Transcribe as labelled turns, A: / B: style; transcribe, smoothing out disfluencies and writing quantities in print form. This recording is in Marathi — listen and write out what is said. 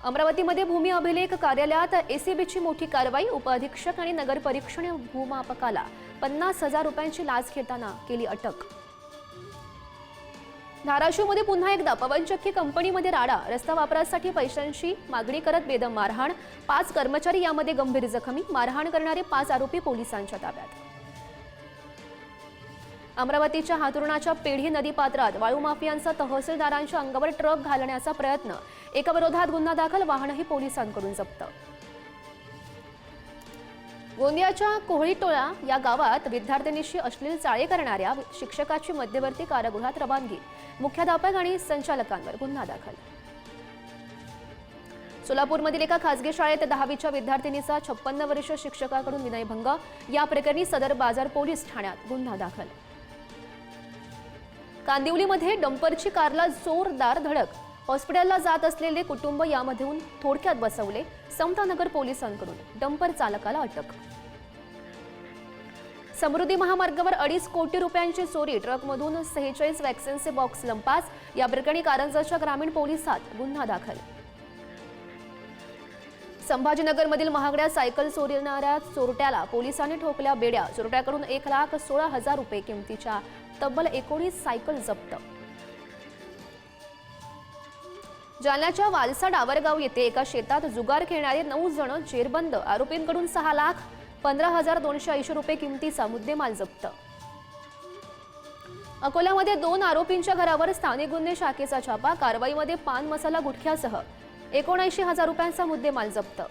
A: अमरावतीमध्ये भूमी अभिलेख कार्यालयात एसीबीची मोठी कारवाई। उपअधीक्षक आणि नगर परीक्षण भूमापकाला 50,000 रुपयांची लाच घेताना केली अटक। धाराशिवमध्ये पुन्हा एकदा पवनचक्की कंपनीमध्ये राडा। रस्ता वापरासाठी पैशांची मागणी करत बेदम मारहाण। 5 कर्मचारी यामध्ये गंभीर जखमी। मारहाण करणारे 5 आरोपी पोलिसांच्या ताब्यात। अमरावतीच्या हातुर्णाच्या पेढी नदीपात्रात वाळू माफियांचा तहसीलदारांच्या अंगावर ट्रक घालण्याचा प्रयत्न। एका विरोधात गुन्हा दाखल। वाहनही पोलिसांकडून जप्त। गोंदियाच्या कोहळीटोळा या गावात विद्यार्थिनीशी अश्लील चाळे करणाऱ्या शिक्षकाची मध्यवर्ती कारागृहात रवानगी। मुख्याध्यापक आणि संचालकांवर गुन्हा दाखल। सोलापूरमधील एका खासगी शाळेत 10वीच्या विद्यार्थिनीचा 56 वर्षीय शिक्षकाकडून विनयभंग। या प्रकरणी सदर बाजार पोलीस ठाण्यात गुन्हा दाखल। कांदिवलीमध्ये डंपरची कारला जोरदार धडक। हॉस्पिटलला जात असलेले कुटुंब यामधून थोडक्यात बसवले। समतानगर पोलिसांकडून डंपर चालकाला अटक। समृद्धी महामार्गावर 2.5 कोटी रुपयांची चोरी। ट्रकमधून 46 वॅक्सिनचे बॉक्स लंपास। या प्रकरणी कारंजाच्या ग्रामीण पोलिसात गुन्हा दाखल। संभाजीनगरमधील महागड्या सायकल चोरणाऱ्या चोरट्याला पोलिसांनी ठोकल्या बेड्या। चोरट्याकडून 1,16,000 रुपये किमतीच्या तब्बल 19 सायकल जप्त। जालन्याच्या वालसा डावरगाव येथे एका शेतात जुगार खेळणारे 9 जण जेरबंद। आरोपींकडून 6,15,280 रुपये किमतीचा मुद्देमाल जप्त। अकोल्यामध्ये 2 आरोपींच्या घरावर स्थानिक गुन्हे शाखेचा छापा। कारवाईमध्ये पान मसाला गुटख्यासह 79,000 रुपयांचा मुद्देमाल जप्त।